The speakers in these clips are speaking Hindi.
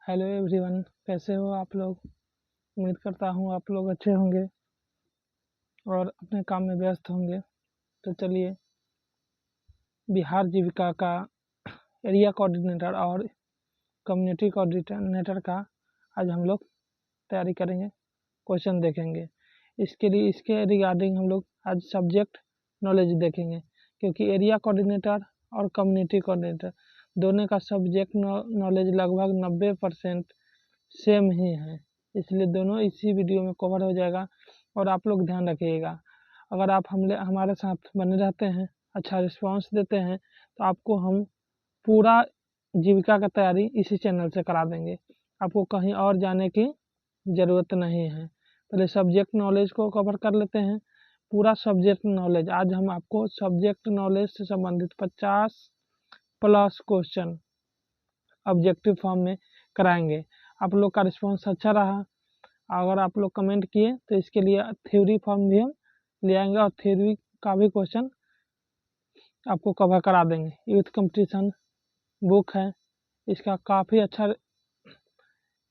हेलो एवरीवन, कैसे हो आप लोग। उम्मीद करता हूँ आप लोग अच्छे होंगे और अपने काम में व्यस्त होंगे। तो चलिए, बिहार जीविका का एरिया कोऑर्डिनेटर और कम्युनिटी कोऑर्डिनेटर का आज हम लोग तैयारी करेंगे, क्वेश्चन देखेंगे। इसके रिगार्डिंग हम लोग आज सब्जेक्ट नॉलेज देखेंगे, क्योंकि एरिया कोऑर्डिनेटर और कम्युनिटी कोऑर्डिनेटर दोनों का सब्जेक्ट नॉलेज लगभग 90% सेम ही है, इसलिए दोनों इसी वीडियो में कवर हो जाएगा। और आप लोग ध्यान रखिएगा, अगर आप हमारे साथ बने रहते हैं, अच्छा रिस्पांस देते हैं, तो आपको हम पूरा जीविका का तैयारी इसी चैनल से करा देंगे। आपको कहीं और जाने की ज़रूरत नहीं है। पहले सब्जेक्ट नॉलेज को कवर कर लेते हैं। पूरा सब्जेक्ट नॉलेज आज हम आपको सब्जेक्ट नॉलेज से संबंधित 50+ क्वेश्चन ऑब्जेक्टिव फॉर्म में कराएंगे। आप लोग का रिस्पांस अच्छा रहा, अगर आप लोग कमेंट किए तो इसके लिए थ्योरी फॉर्म भी हम ले आएंगे और थ्योरी का भी क्वेश्चन आपको कवर करा देंगे। यूथ कंपटीशन बुक है, इसका काफ़ी अच्छा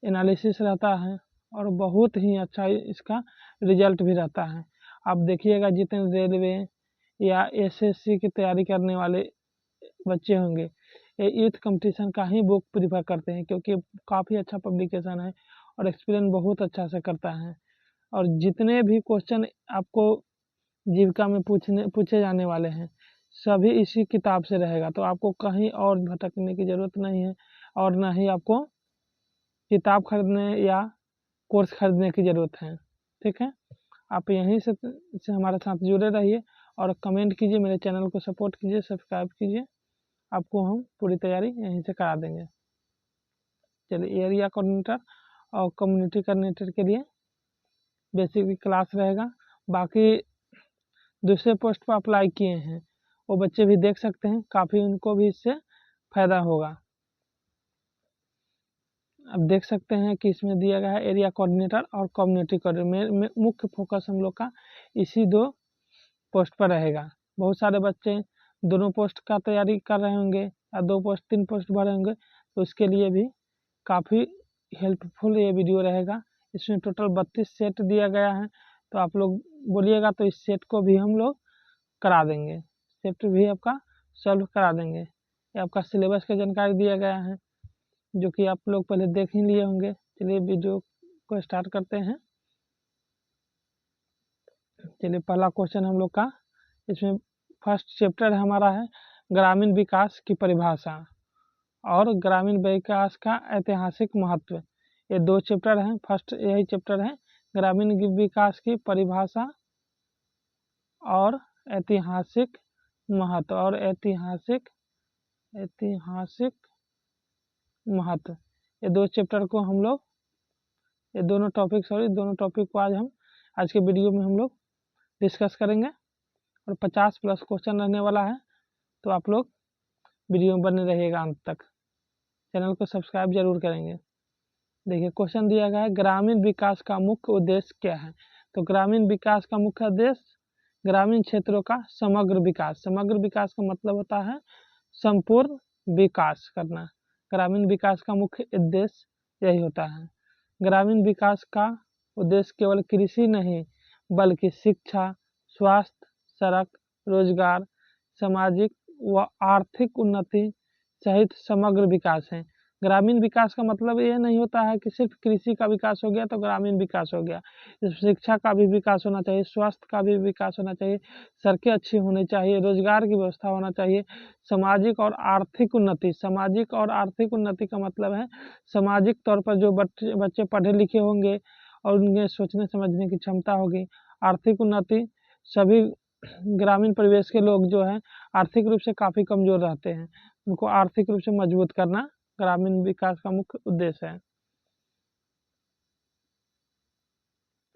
एनालिसिस रहता है और बहुत ही अच्छा इसका रिजल्ट भी रहता है। आप देखिएगा, जितने रेलवे या एसएससी की तैयारी करने वाले बच्चे होंगे, ये यूथ कंपटीशन का ही बुक प्रीफर करते हैं, क्योंकि काफ़ी अच्छा पब्लिकेशन है और एक्सप्लेन बहुत अच्छा से करता है। और जितने भी क्वेश्चन आपको जीविका में पूछे जाने वाले हैं, सभी इसी किताब से रहेगा, तो आपको कहीं और भटकने की ज़रूरत नहीं है और ना ही आपको किताब खरीदने या कोर्स खरीदने की ज़रूरत है। ठीक है, आप यहीं से हमारे साथ जुड़े रहिए और कमेंट कीजिए, मेरे चैनल को सपोर्ट कीजिए, सब्सक्राइब कीजिए। आपको हम पूरी तैयारी यहीं से करा देंगे। चलिए, एरिया कोऑर्डिनेटर और कम्युनिटी कोऑर्डिनेटर के लिए बेसिक क्लास रहेगा। बाकी दूसरे पोस्ट पर अप्लाई किए हैं वो बच्चे भी देख सकते हैं, काफ़ी उनको भी इससे फ़ायदा होगा। अब देख सकते हैं कि इसमें दिया गया है एरिया कोऑर्डिनेटर और कम्युनिटी कोऑर्डिनेटर। मुख्य फोकस हम लोग का इसी 2 पोस्ट पर रहेगा। बहुत सारे बच्चे दोनों पोस्ट का तैयारी कर रहे होंगे या 2 पोस्ट 3 पोस्ट भरे होंगे, तो उसके लिए भी काफ़ी हेल्पफुल ये वीडियो रहेगा। इसमें टोटल 32 सेट दिया गया है, तो आप लोग बोलिएगा तो इस सेट को भी हम लोग करा देंगे, सेट भी आपका सॉल्व करा देंगे। ये आपका सिलेबस का जानकारी दिया गया है, जो कि आप लोग पहले देख ही लिए होंगे। चलिए वीडियो को स्टार्ट करते हैं। चलिए, पहला क्वेश्चन हम लोग का, इसमें फर्स्ट चैप्टर हमारा है ग्रामीण विकास की परिभाषा और ग्रामीण विकास का ऐतिहासिक महत्व। ये 2 चैप्टर हैं। फर्स्ट यही चैप्टर है, ग्रामीण विकास की परिभाषा और ऐतिहासिक महत्व और ऐतिहासिक महत्व। ये 2 चैप्टर को हम लोग दोनों टॉपिक को आज के वीडियो में हम लोग डिस्कस करेंगे और 50+ क्वेश्चन रहने वाला है, तो आप लोग वीडियो में बने रहिएगा अंत तक। चैनल को सब्सक्राइब जरूर करेंगे। देखिए, क्वेश्चन दिया गया है, ग्रामीण विकास का मुख्य उद्देश्य क्या है। तो ग्रामीण विकास का मुख्य उद्देश्य ग्रामीण क्षेत्रों का समग्र विकास। समग्र विकास का मतलब होता है संपूर्ण विकास करना। ग्रामीण विकास का मुख्य उद्देश्य यही होता है। ग्रामीण विकास का उद्देश्य केवल कृषि नहीं, बल्कि शिक्षा, स्वास्थ्य, सड़क, रोजगार, सामाजिक व आर्थिक उन्नति सहित समग्र विकास है। ग्रामीण विकास का मतलब ये नहीं होता है कि सिर्फ कृषि का विकास हो गया तो ग्रामीण विकास हो गया। शिक्षा का भी विकास होना चाहिए, स्वास्थ्य का भी विकास होना चाहिए, सड़कें अच्छी होनी चाहिए, रोजगार की व्यवस्था होना चाहिए, सामाजिक और आर्थिक उन्नति। सामाजिक और आर्थिक उन्नति का मतलब है सामाजिक तौर पर जो बच्चे पढ़े लिखे होंगे और उनके सोचने समझने की क्षमता होगी। आर्थिक उन्नति, सभी ग्रामीण परिवेश के लोग जो हैं आर्थिक रूप से काफ़ी कमज़ोर रहते हैं, उनको आर्थिक रूप से मजबूत करना ग्रामीण विकास का मुख्य उद्देश्य है।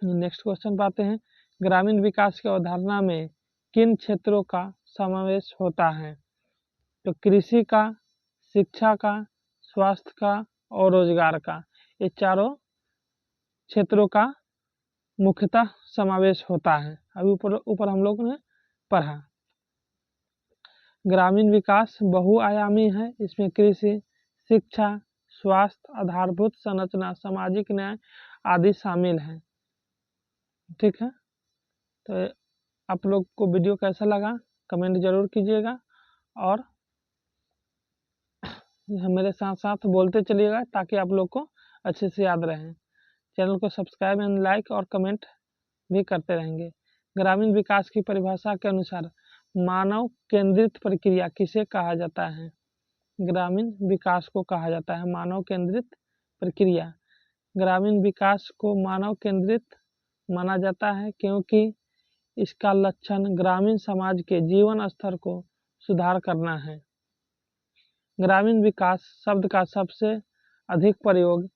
नेक्स्ट क्वेश्चन पाते हैं, ग्रामीण विकास की अवधारणा में किन क्षेत्रों का समावेश होता है। तो कृषि का, शिक्षा का, स्वास्थ्य का और रोजगार का, ये चारों क्षेत्रों का मुख्यतः समावेश होता है। अभी ऊपर हम लोगों ने पढ़ा। ग्रामीण विकास बहुआयामी है, इसमें कृषि, शिक्षा, स्वास्थ्य, आधारभूत संरचना, सामाजिक न्याय आदि शामिल हैं। ठीक है, तो आप लोग को वीडियो कैसा लगा कमेंट जरूर कीजिएगा और मेरे साथ साथ बोलते चलिएगा ताकि आप लोग को अच्छे से याद रहे। चैनल को सब्सक्राइब एंड लाइक और कमेंट भी करते रहेंगे। ग्रामीण विकास की परिभाषा के अनुसार मानव केंद्रित प्रक्रिया किसे कहा जाता है? ग्रामीण विकास को कहा जाता है मानव केंद्रित प्रक्रिया। ग्रामीण विकास को मानव केंद्रित माना जाता है क्योंकि इसका लक्ष्य ग्रामीण समाज के जीवन स्तर को सुधार करना है। ग्रामीण विकास शब्द का सबसे अधिक प्रयोग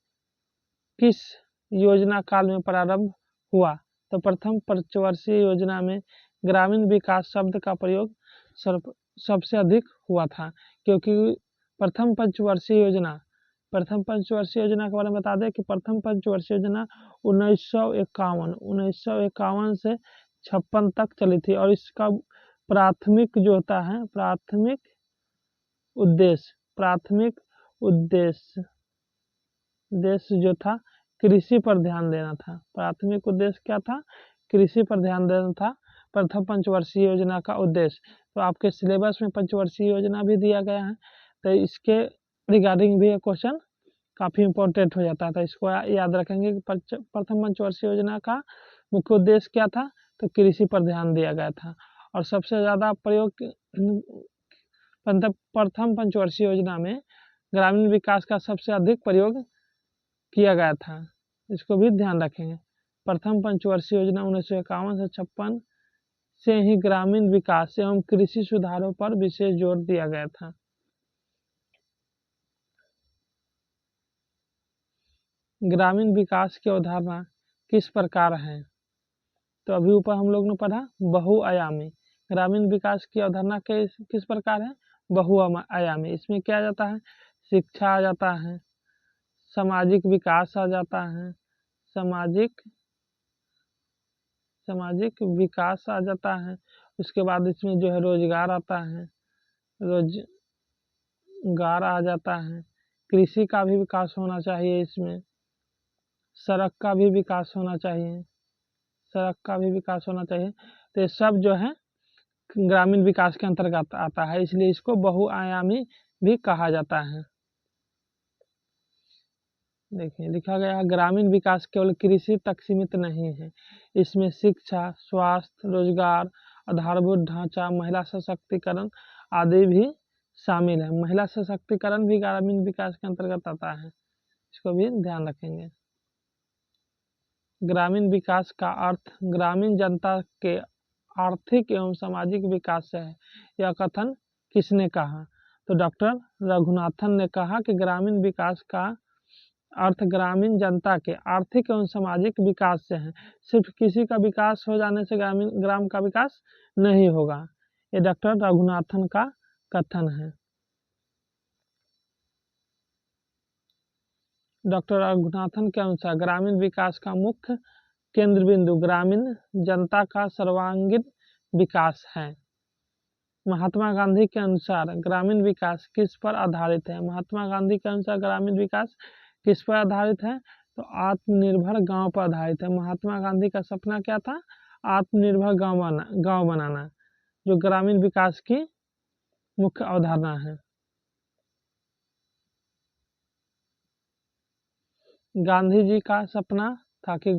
किस योजना काल में प्रारंभ हुआ? तो प्रथम पंचवर्षीय योजना में ग्रामीण विकास शब्द का प्रयोग सबसे अधिक हुआ था, क्योंकि प्रथम पंचवर्षीय योजना के बारे में बता दें कि प्रथम पंचवर्षीय योजना 1951 से 56 तक चली थी और इसका प्राथमिक जो होता है प्राथमिक उद्देश्य जो था कृषि पर ध्यान देना था। प्राथमिक उद्देश्य क्या था? कृषि पर ध्यान देना था प्रथम पंचवर्षीय योजना का उद्देश्य। तो आपके सिलेबस में पंचवर्षीय योजना भी दिया गया है, तो इसके रिगार्डिंग भी क्वेश्चन काफ़ी इम्पोर्टेंट हो जाता था। इसको याद रखेंगे कि प्रथम पंचवर्षीय योजना का मुख्य उद्देश्य क्या था? तो कृषि पर ध्यान दिया गया था और सबसे ज़्यादा प्रयोग प्रथम पंचवर्षीय योजना में ग्रामीण विकास का सबसे अधिक प्रयोग किया गया था। इसको भी ध्यान रखेंगे। प्रथम पंचवर्षीय योजना 1951 से 56 से ही ग्रामीण विकास एवं कृषि सुधारों पर विशेष जोर दिया गया था। ग्रामीण विकास की अवधारणा किस प्रकार है? तो अभी ऊपर हम लोग ने पढ़ा बहुआयामी। ग्रामीण विकास की अवधारणा किस प्रकार है? बहुआयामी। इसमें क्या आ जाता है? शिक्षा आ जाता है, सामाजिक विकास आ जाता है, सामाजिक विकास आ जाता है। उसके बाद इसमें जो है रोजगार आता है, रोजगार आ जाता है, कृषि का भी विकास होना चाहिए, इसमें सड़क का भी विकास होना चाहिए, तो ये सब जो है ग्रामीण विकास के अंतर्गत आता है, इसलिए इसको बहुआयामी भी कहा जाता है। देखिए लिखा गया है ग्रामीण विकास केवल कृषि तक सीमित नहीं है, इसमें शिक्षा, स्वास्थ्य, रोजगार, आधारभूत ढांचा, महिला सशक्तिकरण आदि भी शामिल है। महिला सशक्तिकरण भी ग्रामीण विकास के अंतर्गत आता है, इसको भी ध्यान रखेंगे। ग्रामीण विकास का अर्थ ग्रामीण जनता के आर्थिक एवं सामाजिक विकास से है, यह कथन किसने कहा? तो डॉक्टर रघुनाथन ने कहा कि ग्रामीण विकास का अर्थ ग्रामीण जनता के आर्थिक एवं सामाजिक विकास से है, सिर्फ किसी का विकास हो जाने से ग्राम का विकास नहीं होगा। ये डॉक्टर रघुनाथन का कथन है। डॉक्टर रघुनाथन के अनुसार ग्रामीण विकास का मुख्य केंद्र बिंदु ग्रामीण जनता का सर्वांगीण विकास है। महात्मा गांधी के अनुसार ग्रामीण विकास किस पर आधारित है? महात्मा गांधी के अनुसार ग्रामीण विकास किस पर आधारित है? तो आत्मनिर्भर गांव पर आधारित है। महात्मा गांधी का सपना क्या था? आत्मनिर्भर गांव बनाना, जो ग्रामीण विकास की मुख्य अवधारणा है। गांधी जी का सपना था कि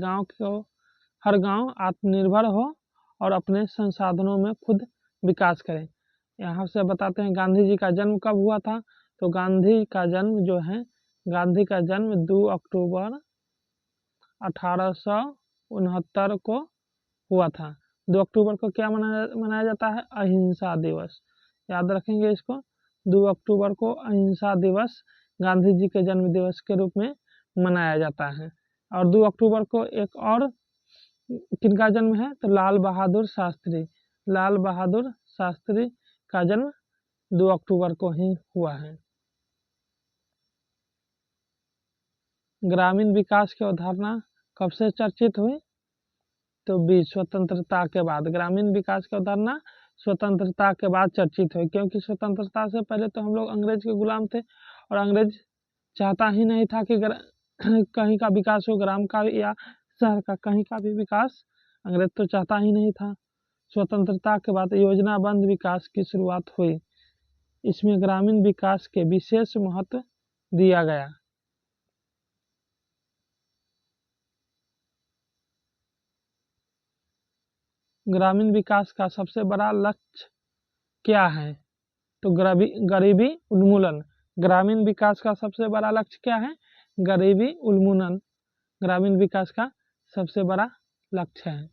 हर गांव आत्मनिर्भर हो और अपने संसाधनों में खुद विकास करें। यहाँ से बताते हैं गांधी जी का जन्म कब हुआ था? तो गांधी का जन्म 2 अक्टूबर 1869 को हुआ था। 2 अक्टूबर को क्या मनाया जाता है? अहिंसा दिवस। याद रखेंगे इसको, 2 अक्टूबर को अहिंसा दिवस गांधी जी के जन्म दिवस के रूप में मनाया जाता है। और 2 अक्टूबर को एक और किनका जन्म है? तो लाल बहादुर शास्त्री का जन्म 2 अक्टूबर को ही हुआ है। ग्रामीण विकास की अवधारणा कब से चर्चित हुई? तो स्वतंत्रता के बाद। ग्रामीण विकास की अवधारणा स्वतंत्रता के बाद चर्चित हुई, क्योंकि स्वतंत्रता से पहले तो हम लोग अंग्रेज के गुलाम थे और अंग्रेज चाहता ही नहीं था कि कहीं का विकास हो, ग्राम का या शहर का, कहीं का भी विकास अंग्रेज तो चाहता ही नहीं था। स्वतंत्रता के बाद योजनाबद्ध विकास की शुरुआत हुई। इसमें ग्रामीण विकास के विशेष महत्व दिया गया। ग्रामीण विकास का सबसे बड़ा लक्ष्य क्या है? तो गरीबी उन्मूलन। ग्रामीण विकास का सबसे बड़ा लक्ष्य क्या है? गरीबी उन्मूलन ग्रामीण विकास का सबसे बड़ा लक्ष्य है।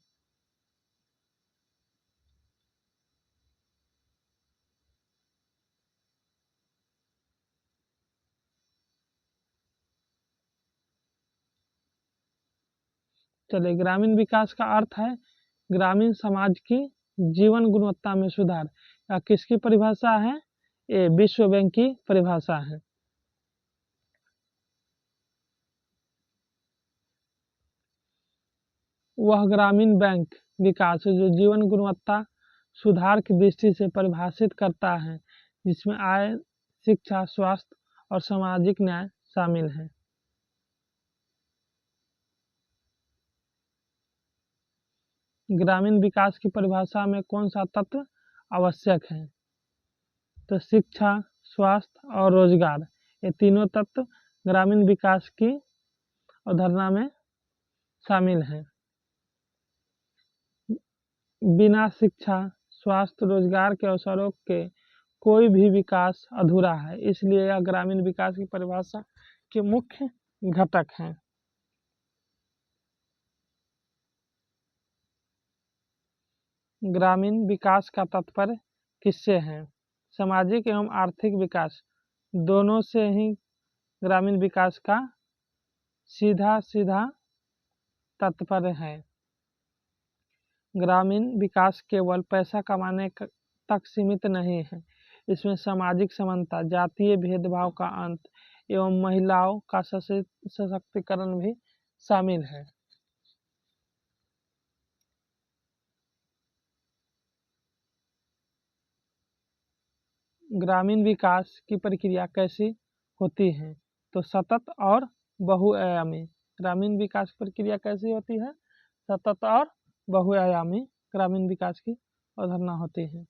चलिए, ग्रामीण विकास का अर्थ है ग्रामीण समाज की जीवन गुणवत्ता में सुधार। या किसकी परिभाषा है? ये विश्व बैंक की परिभाषा है। वह ग्रामीण बैंक विकास है जो जीवन गुणवत्ता सुधार की दृष्टि से परिभाषित करता है, जिसमें आय, शिक्षा, स्वास्थ्य और सामाजिक न्याय शामिल है। ग्रामीण विकास की परिभाषा में कौन सा तत्व आवश्यक है? तो शिक्षा, स्वास्थ्य और रोजगार, ये तीनों तत्व ग्रामीण विकास की अवधारणा में शामिल हैं। बिना शिक्षा, स्वास्थ्य, रोजगार के अवसरों के कोई भी विकास अधूरा है। इसलिए यह ग्रामीण विकास की परिभाषा के मुख्य घटक हैं। ग्रामीण विकास का तात्पर्य किससे है? सामाजिक एवं आर्थिक विकास दोनों से ही ग्रामीण विकास का सीधा सीधा तात्पर्य है। ग्रामीण विकास केवल पैसा कमाने तक सीमित नहीं है। इसमें सामाजिक समानता, जातीय भेदभाव का अंत एवं महिलाओं का सशक्तिकरण भी शामिल है। ग्रामीण विकास की प्रक्रिया कैसी होती है? तो सतत और बहुआयामी। ग्रामीण विकास की प्रक्रिया कैसी होती है? सतत और बहुआयामी ग्रामीण विकास की अवधारणा होती है।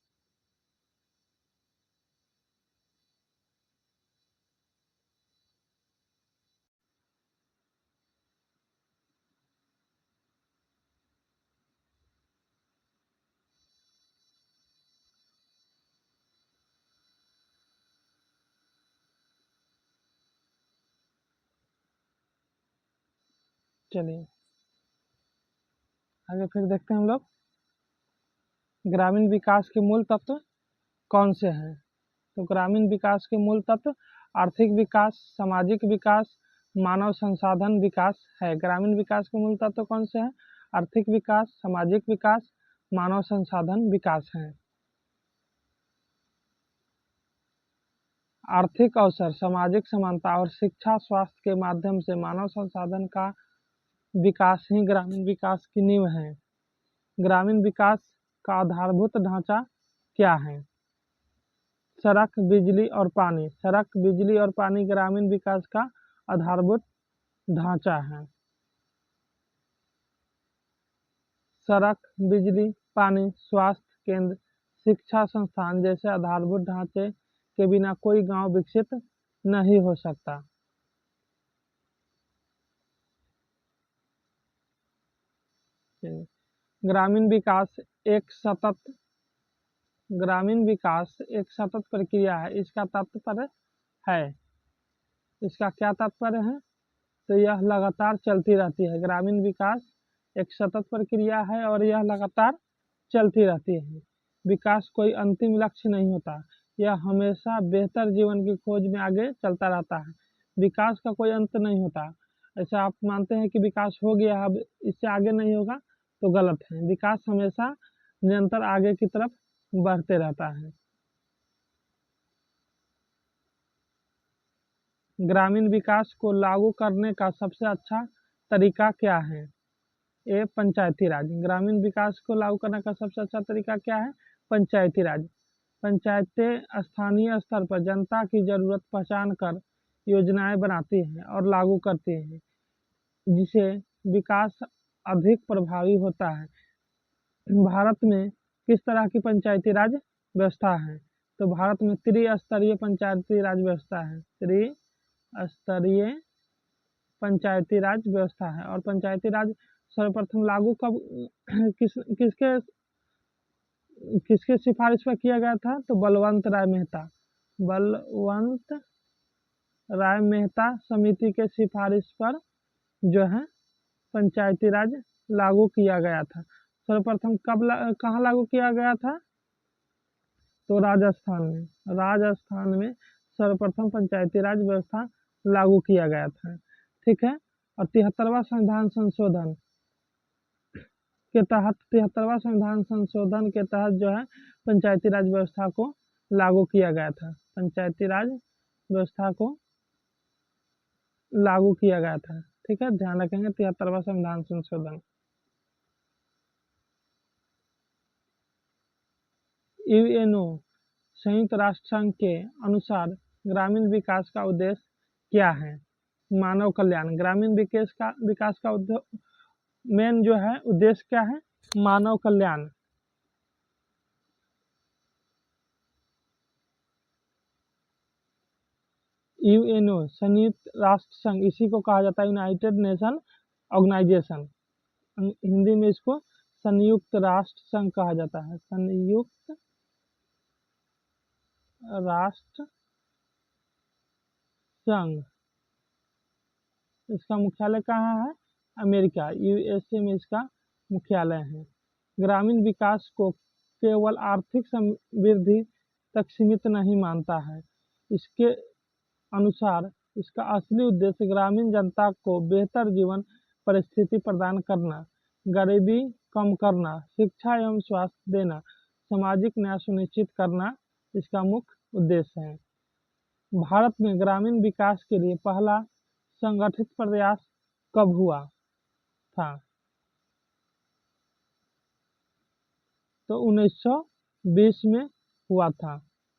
चलिए आगे फिर देखते हैं हम लोग ग्रामीण विकास के मूल तत्व कौन से हैं। तो ग्रामीण विकास के मूल तत्व आर्थिक विकास, सामाजिक विकास, मानव संसाधन विकास है। ग्रामीण विकास के मूल तत्व कौन से हैं? आर्थिक विकास, सामाजिक विकास, मानव संसाधन विकास है। आर्थिक अवसर, सामाजिक समानता और शिक्षा स्वास्थ्य के माध्यम से मानव संसाधन का विकास ही ग्रामीण विकास की नींव है। ग्रामीण विकास का आधारभूत ढांचा क्या है? सड़क, बिजली और पानी। सड़क, बिजली और पानी ग्रामीण विकास का आधारभूत ढांचा है। सड़क, बिजली, पानी, स्वास्थ्य केंद्र, शिक्षा संस्थान जैसे आधारभूत ढांचे के बिना कोई गांव विकसित नहीं हो सकता। ग्रामीण विकास एक सतत ग्रामीण विकास एक सतत प्रक्रिया है। इसका तात्पर्य है इसका क्या तात्पर्य है? तो यह लगातार चलती रहती है। ग्रामीण विकास एक सतत प्रक्रिया है और यह लगातार चलती रहती है। विकास कोई अंतिम लक्ष्य नहीं होता, यह हमेशा बेहतर जीवन की खोज में आगे चलता रहता है। विकास का कोई अंत नहीं होता। ऐसा आप मानते हैं कि विकास हो गया, अब इससे आगे नहीं होगा, तो गलत है। विकास हमेशा निरंतर आगे की तरफ बढ़ते रहता है। ग्रामीण विकास को लागू करने का सबसे अच्छा तरीका क्या है? ए पंचायती राज। ग्रामीण विकास को लागू करने का सबसे अच्छा तरीका क्या है? पंचायती राज। पंचायतें स्थानीय स्तर पर जनता की जरूरत पहचान कर योजनाएं बनाती हैं और लागू करती हैं, जिससे विकास अधिक प्रभावी होता है। भारत में किस तरह की पंचायती राज व्यवस्था है? तो भारत में त्रिस्तरीय पंचायती राज व्यवस्था है। त्रिस्तरीय पंचायती राज व्यवस्था है। और पंचायती राज सर्वप्रथम लागू कब किसके किसके सिफारिश पर किया गया था? तो बलवंत राय मेहता। बलवंत राय मेहता समिति के सिफारिश पर जो है पंचायती राज लागू किया गया था। सर्वप्रथम कहाँ लागू किया गया था? तो राजस्थान में। राजस्थान में सर्वप्रथम पंचायती राज व्यवस्था लागू किया गया था। ठीक है। और 73वां संविधान संशोधन के तहत 73वां संविधान संशोधन के तहत जो है पंचायती राज व्यवस्था को लागू किया गया था। पंचायती राज व्यवस्था को लागू किया गया था। ठीक है, ध्यान रखेंगे 73वां संविधान संशोधन। यूएनओ संयुक्त राष्ट्र संघ के अनुसार ग्रामीण विकास का उद्देश्य क्या है? मानव कल्याण। ग्रामीण विकास का मेन जो है उद्देश्य क्या है? मानव कल्याण। यूएनओ संयुक्त राष्ट्र संघ, इसी को कहा जाता है यूनाइटेड नेशन ऑर्गेनाइजेशन। हिंदी में इसको संयुक्त राष्ट्र संघ कहा जाता है। संयुक्त राष्ट्र संघ। इसका मुख्यालय कहाँ है? अमेरिका, यूएसए में इसका मुख्यालय है। ग्रामीण विकास को केवल आर्थिक समृद्धि तक सीमित नहीं मानता है। इसके अनुसार इसका असली उद्देश्य ग्रामीण जनता को बेहतर जीवन परिस्थिति प्रदान करना, गरीबी कम करना, शिक्षा एवं स्वास्थ्य देना, सामाजिक न्याय सुनिश्चित करना इसका मुख्य उद्देश्य है। भारत में ग्रामीण विकास के लिए पहला संगठित प्रयास कब हुआ था? तो 1920 में हुआ था।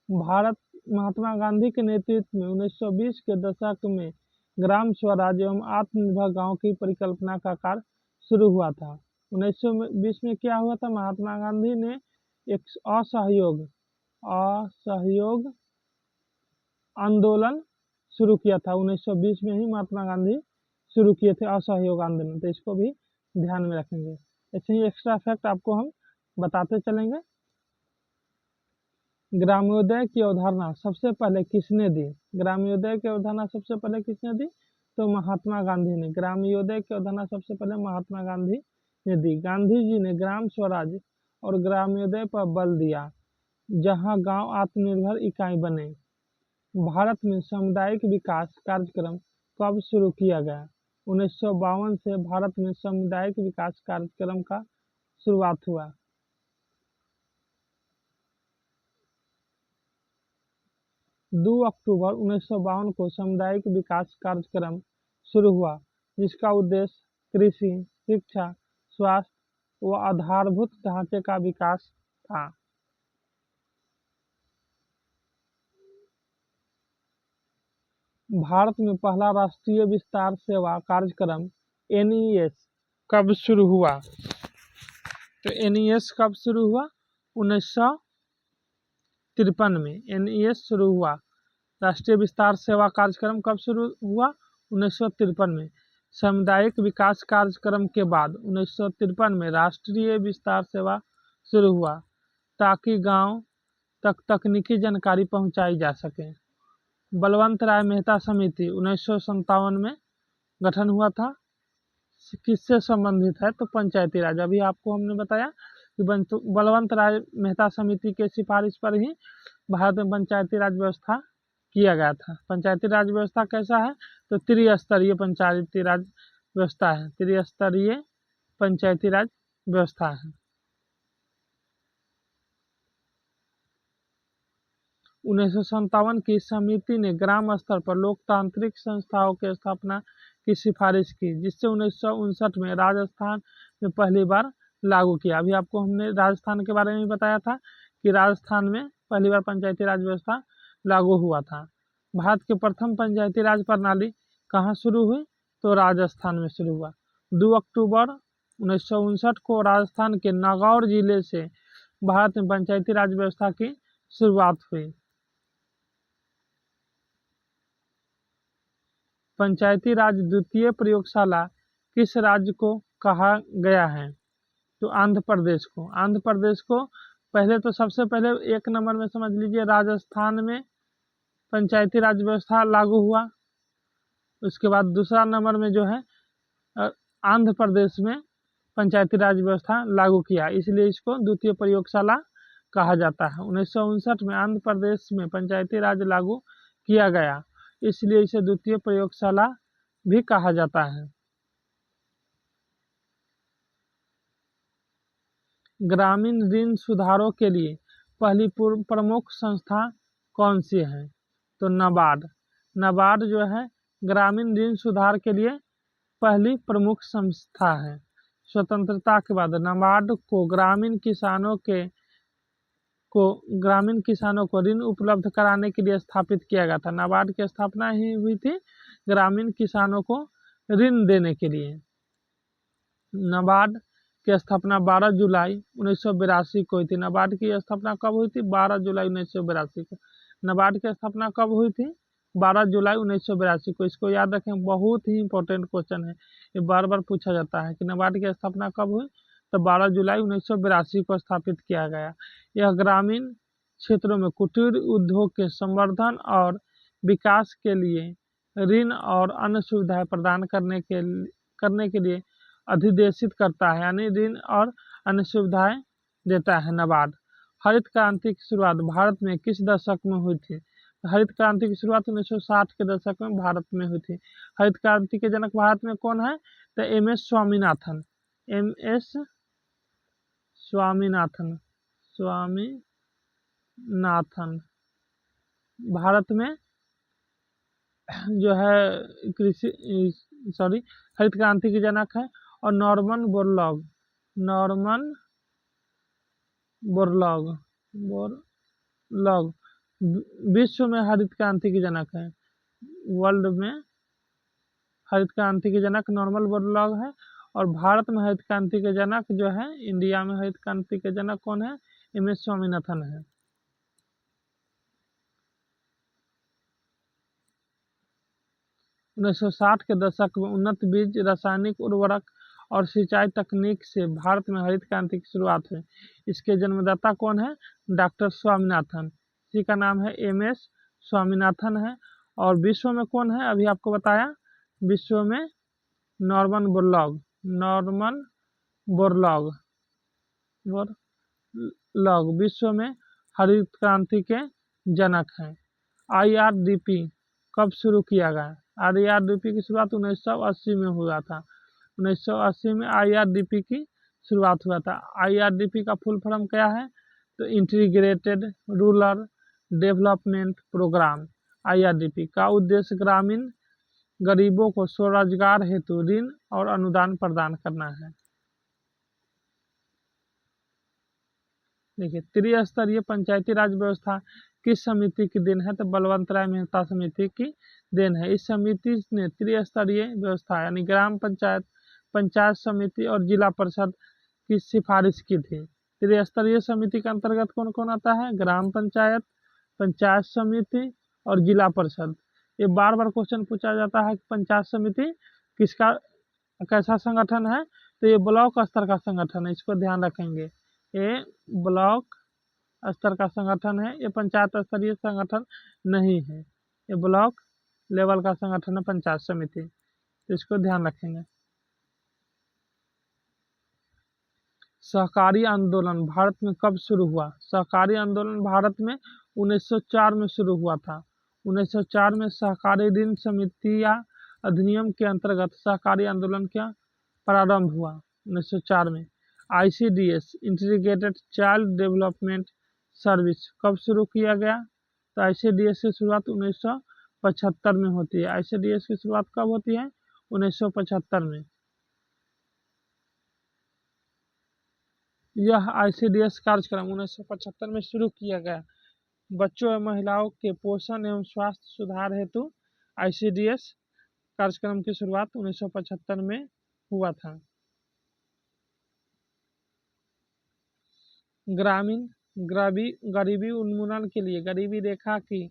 भारत महात्मा गांधी के नेतृत्व में 1920 के दशक में ग्राम स्वराज एवं आत्मनिर्भर गांव की परिकल्पना का कार्य शुरू हुआ था। 1920 में क्या हुआ था? महात्मा गांधी ने एक असहयोग आंदोलन शुरू किया था। 1920 में ही महात्मा गांधी शुरू किए थे असहयोग आंदोलन। तो इसको भी ध्यान में रखेंगे। ऐसे ही एक्स्ट्रा फैक्ट आपको हम बताते चलेंगे। ग्रामोदय की अवधारणा सबसे पहले किसने दी? ग्रामोदय की अवधारणा सबसे पहले किसने दी? तो महात्मा गांधी ने। ग्रामोदय की अवधारणा सबसे पहले महात्मा गांधी ने दी। गांधी जी ने ग्राम स्वराज और ग्रामोदय पर बल दिया, जहां गांव आत्मनिर्भर इकाई बने। भारत में सामुदायिक विकास कार्यक्रम कब शुरू किया गया? 1952 से भारत में सामुदायिक विकास कार्यक्रम का शुरुआत हुआ। 2 अक्टूबर 1952 को सामुदायिक विकास कार्यक्रम शुरू हुआ, जिसका उद्देश्य कृषि, शिक्षा, स्वास्थ्य व आधारभूत ढांचे का विकास था। भारत में पहला राष्ट्रीय विस्तार सेवा कार्यक्रम एनईएस कब शुरू हुआ? तो एनईएस कब शुरू हुआ? 1953 में एनईएस शुरू हुआ। राष्ट्रीय विस्तार सेवा कार्यक्रम कब शुरू हुआ? 1953 में। सामुदायिक विकास कार्यक्रम के बाद 1953 में राष्ट्रीय विस्तार सेवा शुरू हुआ, ताकि गांव तक तकनीकी जानकारी पहुंचाई जा सके। बलवंत राय मेहता समिति 1957 में गठन हुआ था। किससे संबंधित है? तो पंचायती राज। अभी आपको हमने बताया कि बलवंत राय मेहता समिति के सिफारिश पर ही भारत में पंचायती राज व्यवस्था किया गया था। पंचायती राज व्यवस्था कैसा है? तो त्रिस्तरीय पंचायती राज व्यवस्था है। त्रिस्तरीय पंचायती राज व्यवस्था है। 1957 की समिति ने ग्राम स्तर पर लोकतांत्रिक संस्थाओं की स्थापना की सिफारिश की, जिससे 1959 में राजस्थान में पहली बार लागू किया। अभी आपको हमने राजस्थान के बारे में बताया था कि राजस्थान में पहली बार पंचायती राज व्यवस्था लागू हुआ था। भारत की प्रथम पंचायती राज प्रणाली कहाँ शुरू हुई? तो राजस्थान में शुरू हुआ। 2 अक्टूबर 1959 को राजस्थान के नागौर जिले से भारत में पंचायती राज व्यवस्था की शुरुआत हुई। पंचायती राज द्वितीय प्रयोगशाला किस राज्य को कहा गया है? तो आंध्र प्रदेश को। आंध्र प्रदेश को पहले तो सबसे पहले 1 नंबर में समझ लीजिए राजस्थान में पंचायती राज व्यवस्था लागू हुआ। उसके बाद दूसरा नंबर में जो है आंध्र प्रदेश में पंचायती राज व्यवस्था लागू किया, इसलिए इसको द्वितीय प्रयोगशाला कहा जाता है। 1959 में आंध्र प्रदेश में पंचायती राज लागू किया गया, इसलिए इसे द्वितीय प्रयोगशाला भी कहा जाता है। ग्रामीण ऋण सुधारों के लिए पहली प्रमुख संस्था कौन सी है? तो नाबार्ड। नाबार्ड जो है ग्रामीण ऋण सुधार के लिए पहली प्रमुख संस्था है। स्वतंत्रता के बाद नाबार्ड को ग्रामीण किसानों को ऋण उपलब्ध कराने के लिए स्थापित किया गया था। नाबार्ड की स्थापना ही हुई थी ग्रामीण किसानों को ऋण देने के लिए। नाबार्ड की स्थापना 12 जुलाई 1982 को हुई थी। नाबार्ड की स्थापना कब हुई थी? 12 जुलाई 1982 को। नाबार्ड की स्थापना कब हुई थी? 12 जुलाई 1982 को। इसको याद रखें, बहुत ही इंपॉर्टेंट क्वेश्चन है, ये बार बार पूछा जाता है कि नाबार्ड की स्थापना कब हुई? तो 12 जुलाई 1982 को स्थापित किया गया। यह ग्रामीण क्षेत्रों में कुटीर उद्योग के संवर्धन और विकास के लिए ऋण और अन्य सुविधाएं प्रदान करने के लिए अधिदेशित करता है, यानी ऋण और अन्य सुविधाएं देता है नाबार्ड। हरित क्रांति की शुरुआत भारत में किस दशक में हुई थी? हरित क्रांति की शुरुआत 1960 के दशक में भारत में हुई थी। हरित क्रांति के जनक भारत में कौन है? तो एम.एस. स्वामीनाथन। एम.एस. स्वामीनाथन भारत में जो है हरित क्रांति के जनक है। और नॉर्मन बोरलॉग विश्व में हरित क्रांति के जनक है। वर्ल्ड में हरित क्रांति के जनक नॉर्मन बोरलॉग है। और भारत में हरित क्रांति के जनक जो है, इंडिया में हरित क्रांति के जनक कौन है? एम.एस. स्वामीनाथन है। 1960 के दशक में उन्नत बीज, रासायनिक उर्वरक और सिंचाई तकनीक से भारत में हरित क्रांति की शुरुआत हुई। इसके जन्मदाता कौन है? डॉक्टर स्वामीनाथन। इसी का नाम है एम.एस. स्वामीनाथन है। और विश्व में कौन है? अभी आपको बताया, विश्व में नॉर्मन बोरलॉग विश्व में हरित क्रांति के जनक हैं। IRDP कब शुरू किया गया? IRDP की शुरुआत 1980 में हुआ था। 1980 में IRDP की शुरुआत हुआ था। IRDP का फुल फॉर्म क्या है? तो integrated rural development programme. IRDP का उद्देश्य ग्रामीण गरीबों को स्वरोजगार हेतु ऋण और अनुदान प्रदान करना है। देखिए, त्रिस्तरीय पंचायती राज व्यवस्था किस समिति की देन है? तो बलवंत राय मेहता समिति की देन है। इस समिति ने त्रिस्तरीय व्यवस्था यानी ग्राम पंचायत, पंचायत समिति और जिला परिषद की सिफारिश की थी। त्रिस्तरीय समिति के अंतर्गत कौन कौन आता है? ग्राम पंचायत, पंचायत समिति और जिला परिषद। ये बार बार क्वेश्चन पूछा जाता है कि पंचायत समिति किसका कैसा संगठन है? तो ये ब्लॉक स्तर का संगठन है, इसको ध्यान रखेंगे। ये ब्लॉक स्तर का संगठन है, ये पंचायत स्तरीय संगठन नहीं है। ये ब्लॉक लेवल का संगठन है पंचायत समिति, तो इसको ध्यान रखेंगे। सहकारी आंदोलन भारत में कब शुरू हुआ? सहकारी आंदोलन भारत में 1904 में शुरू हुआ था। 1904 में सहकारी ऋण समितियां अधिनियम के अंतर्गत सहकारी आंदोलन का प्रारंभ हुआ। 1904 में ICDS integrated child development service कब शुरू किया गया? तो ICDS की शुरुआत 1975 में होती है। ICDS की शुरुआत कब होती है? 1975 में। यह ICDS कार्यक्रम 1975 में शुरू किया गया। बच्चों एवं महिलाओं के पोषण एवं स्वास्थ्य सुधार हेतु ICDS कार्यक्रम की शुरुआत 1975 में हुआ था। ग्रामीण गरीबी उन्मूलन के लिए गरीबी रेखा की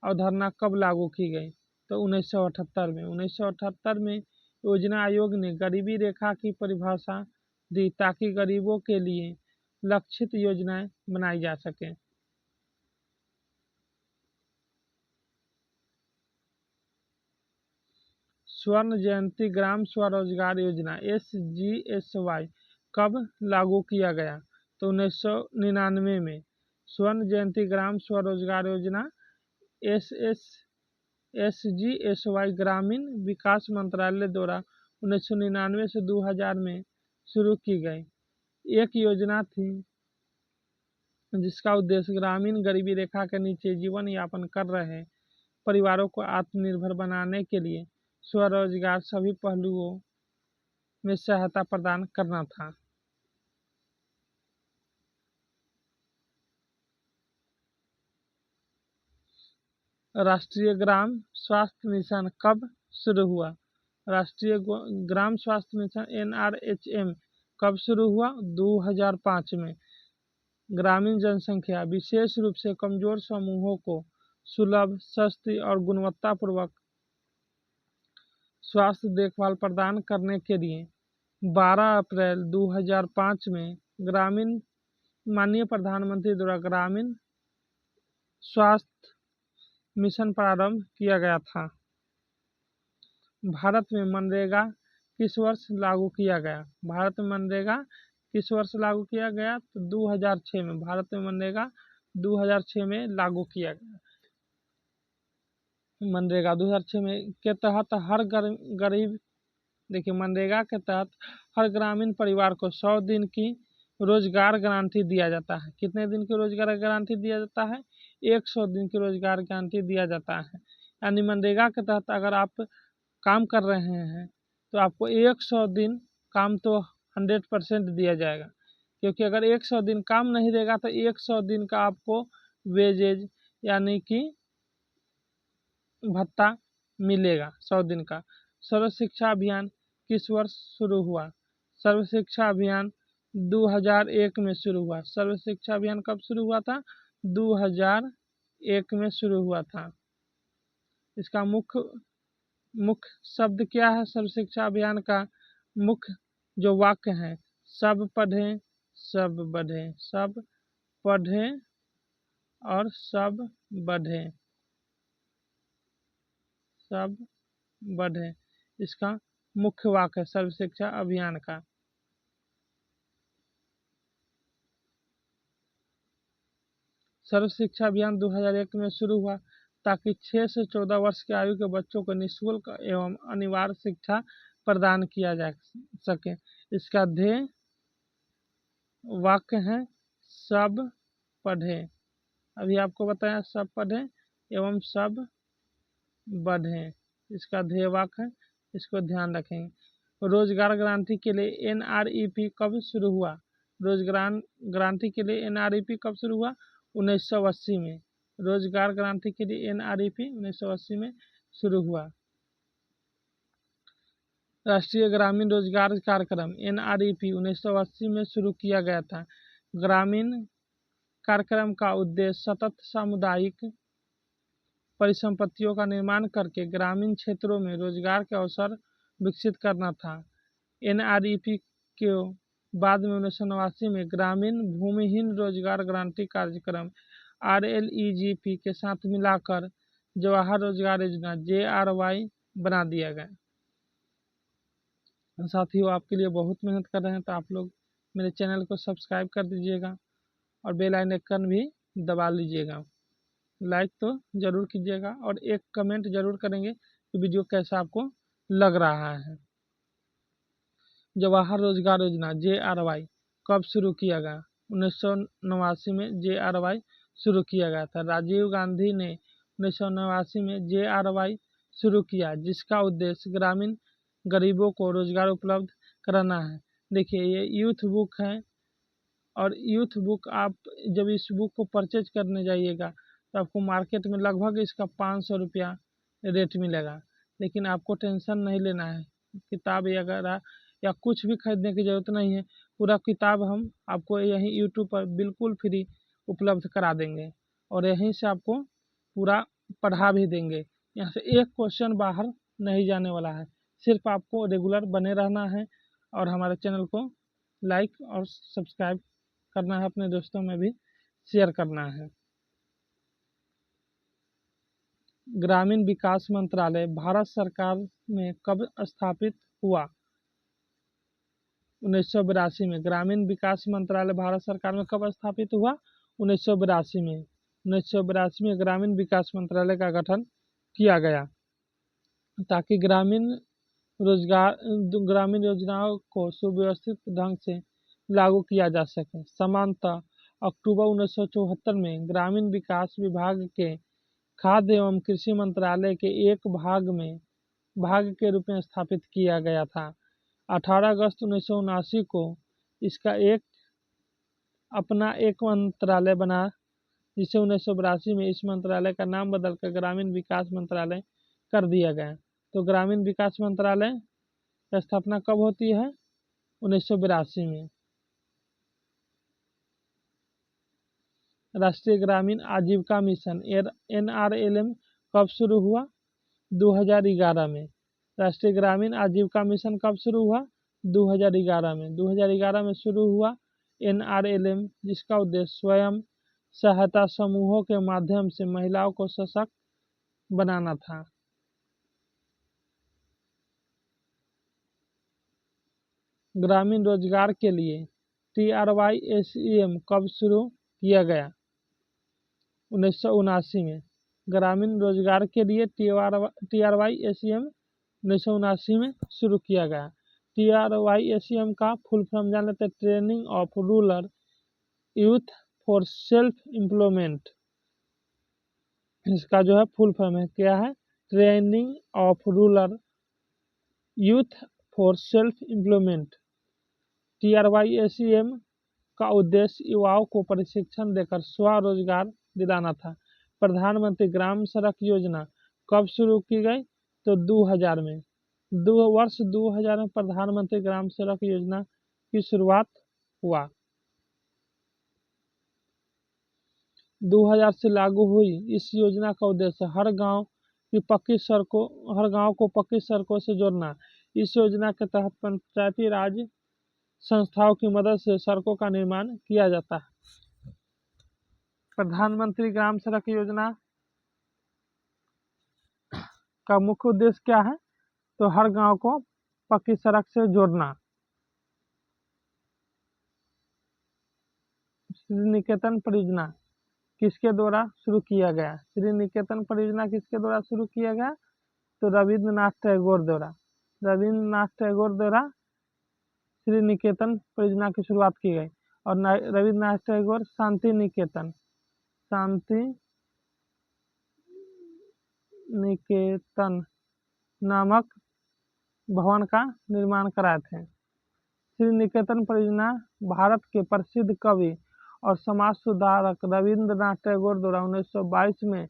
अवधारणा कब लागू की गई? तो 1978 में। 1978 में योजना आयोग ने गरीबी रेखा की परिभाषा दी ताकि गरीबों के लिए लक्षित योजनाएं बनाई जा सकें। स्वर्ण जयंती ग्राम स्वरोजगार योजना SGSY कब लागू किया गया? तो 1999 में। स्वर्ण जयंती ग्राम स्वरोजगार योजना SGSY ग्रामीण विकास मंत्रालय द्वारा 1999 से 2000 में शुरू की गई एक योजना थी जिसका उद्देश्य ग्रामीण गरीबी रेखा के नीचे जीवन यापन कर रहे परिवारों को आत्मनिर्भर बनाने के लिए स्वरोजगार सभी पहलुओं में सहायता प्रदान करना था। राष्ट्रीय ग्राम स्वास्थ्य मिशन कब शुरू हुआ? राष्ट्रीय ग्राम स्वास्थ्य मिशन NRHM कब शुरू हुआ? 2005 में। ग्रामीण जनसंख्या विशेष रूप से कमजोर समूहों को सुलभ, सस्ती और गुणवत्तापूर्वक स्वास्थ्य देखभाल प्रदान करने के लिए 12 अप्रैल 2005 में माननीय प्रधानमंत्री द्वारा ग्रामीण स्वास्थ्य मिशन प्रारंभ किया गया था। भारत में मनरेगा किस वर्ष लागू किया गया? भारत में मनरेगा किस वर्ष लागू किया गया? तो 2006 में। भारत में मनरेगा 2006 में लागू किया गया। मनरेगा 2006 में के तहत हर गरीब देखिए, मनरेगा के तहत हर ग्रामीण परिवार को 100 दिन की रोजगार गारंटी दिया जाता है। कितने दिन की रोजगार गारंटी दिया जाता है? 100 दिन की रोजगार गारंटी दिया जाता है। यानी मनरेगा के तहत अगर आप काम कर रहे हैं तो आपको 100 दिन काम तो 100% दिया जाएगा, क्योंकि अगर 100 दिन काम नहीं देगा तो 100 दिन का आपको वेजेज यानी कि भत्ता मिलेगा 100 दिन का। सर्व शिक्षा अभियान किस वर्ष शुरू हुआ? सर्व शिक्षा अभियान 2001 में शुरू हुआ। सर्व शिक्षा अभियान कब शुरू हुआ था? 2001 में शुरू हुआ था। इसका मुख्य शब्द क्या है? सर्व शिक्षा अभियान का मुख्य जो वाक्य है, सब पढ़ें सब बढ़ें, सब पढ़ें और सब बढ़ें, सब बढ़ें। इसका मुख्य वाक्य है सर्व शिक्षा अभियान का। सर्व शिक्षा अभियान 2001 में शुरू हुआ ताकि 6 से 14 वर्ष की आयु के बच्चों को निःशुल्क एवं अनिवार्य शिक्षा प्रदान किया जा सके। इसका ध्येय वाक्य है सब पढ़ें। अभी आपको बताया सब पढ़ें एवं सब बढ़ें, इसका ध्येय वाक्य है, इसको ध्यान रखेंगे। रोजगार गारंटी के लिए NREP कब शुरू हुआ? रोजगार गारंटी के लिए NREP कब शुरू हुआ? 1980 में। रोजगार गारंटी के लिए NREP 1980 में शुरू हुआ। राष्ट्रीय ग्रामीण रोजगार कार्यक्रम NREP 1980 में शुरू किया गया था। ग्रामीण कार्यक्रम का उद्देश्य सतत सामुदायिक परिसंपत्तियों का निर्माण करके ग्रामीण क्षेत्रों में रोजगार के अवसर विकसित करना था। NREP के बाद में 1989 में ग्रामीण भूमिहीन रोजगार गारंटी कार्यक्रम RLEGP के साथ मिलाकर जवाहर रोजगार योजना JRY बना दिया गया। साथियों, आपके लिए बहुत मेहनत कर रहे हैं, तो आप लोग मेरे चैनल को सब्सक्राइब कर दीजिएगा और बेल आइकन भी दबा लीजिएगा। लाइक तो ज़रूर कीजिएगा और एक कमेंट ज़रूर करेंगे कि वीडियो कैसा आपको लग रहा है। जवाहर रोजगार योजना JRY कब शुरू किया गया? 1989 में JRY शुरू किया गया था। राजीव गांधी ने 1989 में JRY शुरू किया, जिसका उद्देश्य ग्रामीण गरीबों को रोजगार उपलब्ध कराना है। देखिए, ये यूथ बुक है और यूथ बुक आप जब इस बुक को परचेज करने जाइएगा तो आपको मार्केट में लगभग इसका 500 रुपया रेट मिलेगा। लेकिन आपको टेंशन नहीं लेना है, किताब वगैरह या कुछ भी खरीदने की ज़रूरत नहीं है। पूरा किताब हम आपको यहीं यूट्यूब पर बिल्कुल फ्री उपलब्ध करा देंगे और यहीं से आपको पूरा पढ़ा भी देंगे। यहाँ से एक क्वेश्चन बाहर नहीं जाने वाला है। सिर्फ आपको रेगुलर बने रहना है और हमारे चैनल को लाइक और सब्सक्राइब करना है, अपने दोस्तों में भी शेयर करना है। ग्रामीण विकास मंत्रालय भारत सरकार में कब स्थापित हुआ? 1982 में। ग्रामीण विकास मंत्रालय भारत सरकार में कब स्थापित हुआ? 1982 में। 1982 में ग्रामीण विकास मंत्रालय का गठन किया गया ताकि ग्रामीण योजनाओं को सुव्यवस्थित ढंग से लागू किया जा सके। समानतः अक्टूबर 1974 में ग्रामीण विकास विभाग के खाद्य एवं कृषि मंत्रालय के एक भाग के रूप में स्थापित किया गया था। 18 अगस्त 1979 को इसका अपना एक मंत्रालय बना, जिसे 1982 में इस मंत्रालय का नाम बदलकर ग्रामीण विकास मंत्रालय कर दिया गया। तो ग्रामीण विकास मंत्रालय की स्थापना कब होती है? 1982 में। राष्ट्रीय ग्रामीण आजीविका मिशन NRLM कब शुरू हुआ? 2011 में। राष्ट्रीय ग्रामीण आजीविका मिशन कब शुरू हुआ? 2011 में। 2011 में शुरू हुआ NRLM, जिसका उद्देश्य स्वयं सहायता समूहों के माध्यम से महिलाओं को सशक्त बनाना था। ग्रामीण रोजगार के लिए TRY-SEM कब शुरू किया गया? 1979 में। ग्रामीण रोजगार के लिए TRY-SEM 1979 में शुरू किया गया। TRY-SEM का फुल फॉर्म जान लेते हैं, training of rural youth for self employment. इसका जो है फुल फॉर्म है, क्या है? Training of rural youth for self employment. TRY-SEM का उद्देश्य युवाओं को प्रशिक्षण देकर स्वरोजगार दिलाना था। प्रधानमंत्री ग्राम सड़क योजना कब शुरू की गई? तो 2000 में। वर्ष 2000 में प्रधानमंत्री ग्राम सड़क योजना की शुरुआत हुआ। 2000 से लागू हुई इस योजना का उद्देश्य हर गांव को पक्की सड़कों से जोड़ना। इस योजना के तहत पंचायती राज संस्थाओं की मदद से सड़कों का निर्माण किया जाता है। प्रधानमंत्री ग्राम सड़क योजना का मुख्य उद्देश्य क्या है? तो हर गांव को पक्की सड़क से जोड़ना। श्री निकेतन परियोजना किसके द्वारा शुरू किया गया? श्री निकेतन परियोजना किसके द्वारा शुरू किया गया? तो रविंद्रनाथ टैगोर द्वारा श्री निकेतन परियोजना की शुरुआत की गई। और रविंद्रनाथ टैगोर शांति निकेतन नामक भवन का निर्माण कराए थे। श्री निकेतन परियोजना भारत के प्रसिद्ध कवि और समाज सुधारक रविंद्रनाथ टैगोर द्वारा 1922 में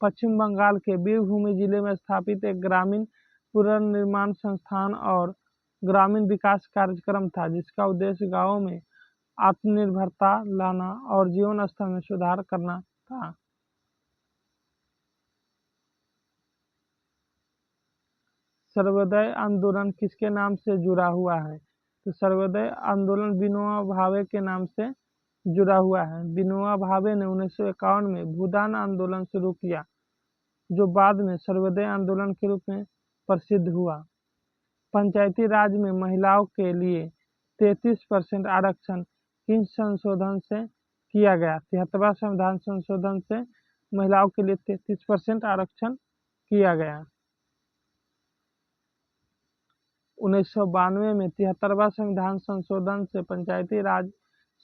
पश्चिम बंगाल के बीरभूम जिले में स्थापित एक ग्रामीण पुनर्निर्माण संस्थान और ग्रामीण विकास कार्यक्रम था, जिसका उद्देश्य गांवों में आत्मनिर्भरता लाना और जीवन स्तर में सुधार करना था। सर्वोदय आंदोलन किसके नाम से जुड़ा हुआ है? तो सर्वोदय आंदोलन विनोबा भावे के नाम से जुड़ा हुआ है। विनोबा भावे ने 1951 में भूदान आंदोलन शुरू किया, जो बाद में सर्वोदय आंदोलन के रूप में प्रसिद्ध हुआ। पंचायती राज में महिलाओं के लिए 33% आरक्षण किस संशोधन से किया गया? 73वां संविधान संशोधन से महिलाओं के लिए 33% आरक्षण किया गया। 1992 में 73वां संविधान संशोधन से पंचायती राज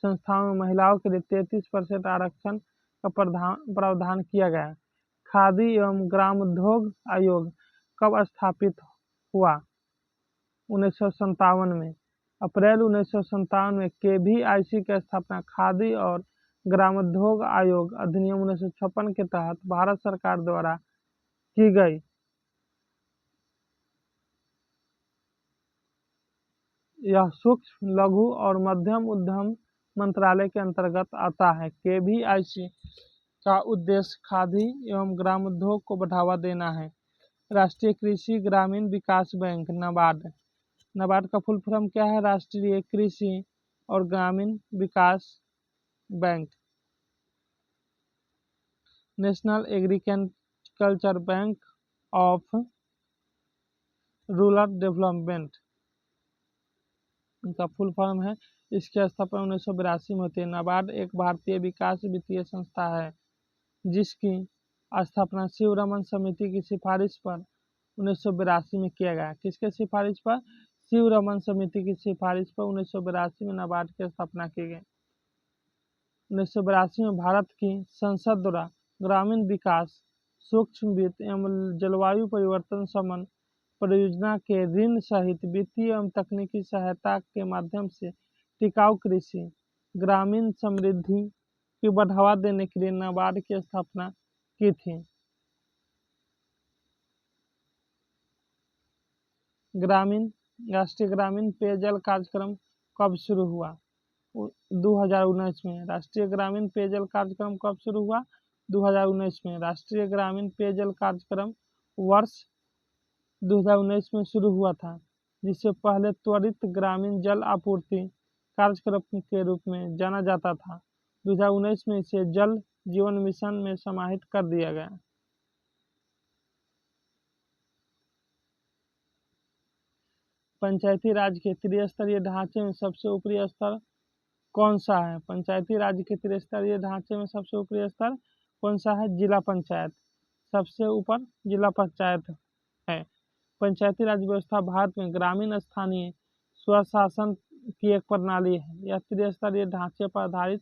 संस्थाओं में महिलाओं के लिए 33% आरक्षण का प्रावधान किया गया। खादी एवं ग्रामोद्योग आयोग कब स्थापित हुआ? 1957 में। अप्रैल 1957 में KVIC की स्थापना खादी और ग्रामोद्योग आयोग अधिनियम 1956 के तहत भारत सरकार द्वारा की गई। यह सूक्ष्म, लघु और मध्यम उद्यम मंत्रालय के अंतर्गत आता है। KVIC का उद्देश्य खादी एवं ग्रामोद्योग को बढ़ावा देना है। राष्ट्रीय कृषि ग्रामीण विकास बैंक नाबार्ड। नाबार्ड का फुल फॉर्म क्या है? राष्ट्रीय कृषि और ग्रामीण विकास bank. National agriculture bank of rural development इनका फुल फॉर्म है। इसकी स्थापना 1982 में होती है। नाबार्ड एक भारतीय विकास वित्तीय संस्था है जिसकी स्थापना शिवरमन समिति की सिफारिश पर 1982 में किया गया। किसके सिफारिश पर? शिवरमन समिति की सिफारिश पर 1982 में नाबार्ड की स्थापना की गई। 1982 में भारत की संसद द्वारा ग्रामीण विकास, सूक्ष्म वित्त एवं जलवायु परिवर्तन शमन परियोजना के ऋण सहित वित्तीय एवं तकनीकी सहायता के माध्यम से टिकाऊ कृषि, ग्रामीण समृद्धि की बढ़ावा देने के लिए नाबार्ड की स्थापना की थी। राष्ट्रीय ग्रामीण पेयजल कार्यक्रम कब शुरू हुआ? 2019 में। राष्ट्रीय ग्रामीण पेयजल कार्यक्रम कब शुरू हुआ? 2019 में। राष्ट्रीय ग्रामीण पेयजल कार्यक्रम वर्ष 2019 में शुरू हुआ था, जिसे पहले त्वरित ग्रामीण जल आपूर्ति कार्यक्रम के रूप में जाना जाता था। 2019 में इसे जल जीवन मिशन में समाहित कर दिया गया। पंचायती राज के त्रिस्तरीय ढांचे में सबसे ऊपरी स्तर कौन सा है? पंचायती राज के त्रिस्तरीय ढांचे में सबसे ऊपरी स्तर कौन सा है? जिला पंचायत। सबसे ऊपर जिला पंचायत है। पंचायती राज व्यवस्था भारत में ग्रामीण स्थानीय स्वशासन की एक प्रणाली है। यह त्रिस्तरीय ढांचे पर आधारित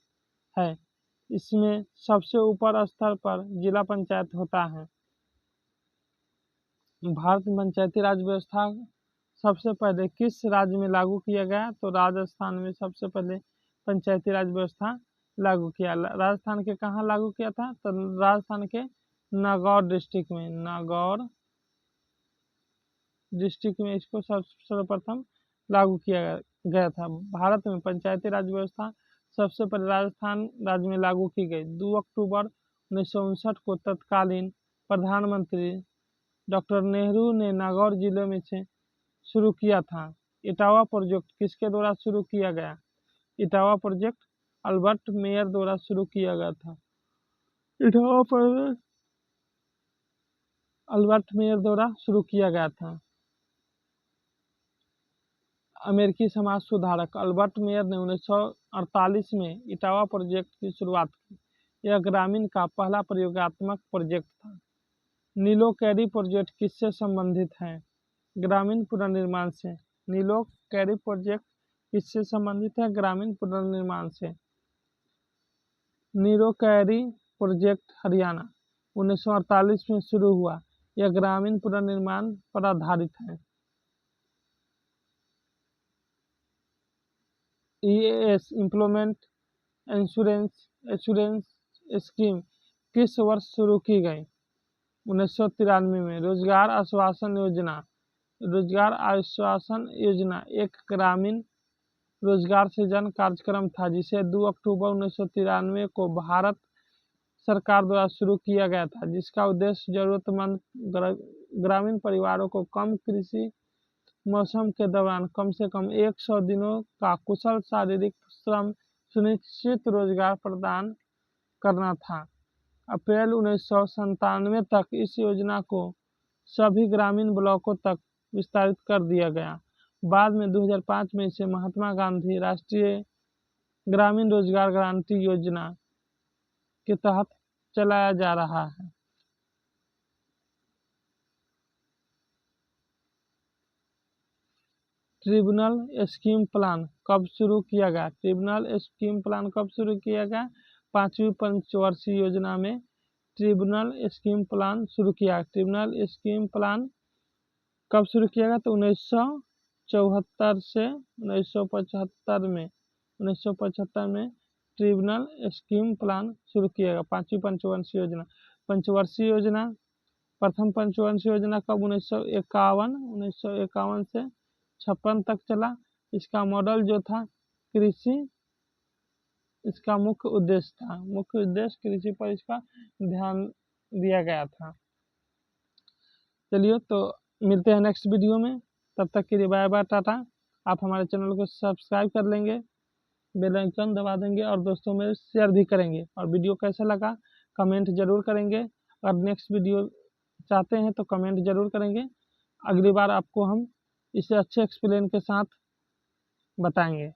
है। इसमें सबसे ऊपर स्तर पर जिला पंचायत होता है। भारत में पंचायती राज व्यवस्था सबसे पहले किस राज्य में लागू किया गया? तो राजस्थान में सबसे पहले पंचायती राज व्यवस्था लागू किया। राजस्थान के कहाँ लागू किया था? तो राजस्थान के नागौर डिस्ट्रिक्ट में। नागौर डिस्ट्रिक्ट में इसको सर्वप्रथम लागू किया गया था। भारत में पंचायती राज व्यवस्था सबसे पहले राजस्थान राज्य में लागू की गई। 2 अक्टूबर 1959 को तत्कालीन प्रधानमंत्री डॉक्टर नेहरू ने नागौर जिले में से शुरू किया था। इटावा प्रोजेक्ट किसके द्वारा शुरू किया गया? इटावा प्रोजेक्ट अल्बर्ट मेयर द्वारा शुरू किया गया था। इटावा प्रोजेक्ट अल्बर्ट मेयर द्वारा शुरू किया गया था। अमेरिकी समाज सुधारक अल्बर्ट मेयर ने 1948 में इटावा प्रोजेक्ट की शुरुआत की। यह ग्रामीण का पहला प्रयोगात्मक प्रोजेक्ट था। नीलो कैरी प्रोजेक्ट किससे संबंधित है? ग्रामीण पुनर्निर्माण से। नीलो कैरी प्रोजेक्ट किससे संबंधित है? ग्रामीण पुनर्निर्माण से। नीलो कैरी प्रोजेक्ट हरियाणा 1948 में शुरू हुआ। यह ग्रामीण पुनर्निर्माण पर आधारित है। EAS इम्प्लॉयमेंट इंश्योरेंस स्कीम किस वर्ष शुरू की गई? 1993 में। रोजगार आश्वासन योजना एक ग्रामीण रोजगार सृजन कार्यक्रम था जिसे 2 अक्टूबर 1993 को भारत सरकार द्वारा शुरू किया गया था, जिसका उद्देश्य जरूरतमंद ग्रामीण परिवारों को कम कृषि मौसम के दौरान कम से कम 100 दिनों का कुशल शारीरिक श्रम सुनिश्चित रोजगार प्रदान करना था। अप्रैल 1997 तक इस योजना को सभी ग्रामीण ब्लॉकों तक विस्तारित कर दिया गया। बाद में 2005 में इसे महात्मा गांधी राष्ट्रीय ग्रामीण रोजगार गारंटी योजना के तहत चलाया जा रहा है। ट्रिब्यूनल स्कीम प्लान कब शुरू किया गया? ट्रिब्यूनल स्कीम प्लान कब शुरू किया गया? 5वीं पंचवर्षीय योजना में ट्रिब्यूनल स्कीम प्लान शुरू किया। ट्रिब्यूनल स्कीम प्लान कब शुरू किया गया? तो 1974 से 1975 में ट्रिब्यूनल स्कीम प्लान शुरू किया गया। 5वीं पंचवर्षीय योजना। पंचवर्षीय योजना, प्रथम पंचवर्षीय योजना कब 1951 से 56 तक चला। इसका मॉडल जो था कृषि, इसका मुख्य उद्देश्य कृषि पर इसका ध्यान दिया गया था। चलिए तो मिलते हैं नेक्स्ट वीडियो में, तब तक के लिए बाय बाय, टाटा। आप हमारे चैनल को सब्सक्राइब कर लेंगे, बेल आइकन दबा देंगे और दोस्तों में शेयर भी करेंगे। और वीडियो कैसा लगा कमेंट जरूर करेंगे। और नेक्स्ट वीडियो चाहते हैं तो कमेंट जरूर करेंगे। अगली बार आपको हम इसे अच्छे एक्सप्लेन के साथ बताएंगे।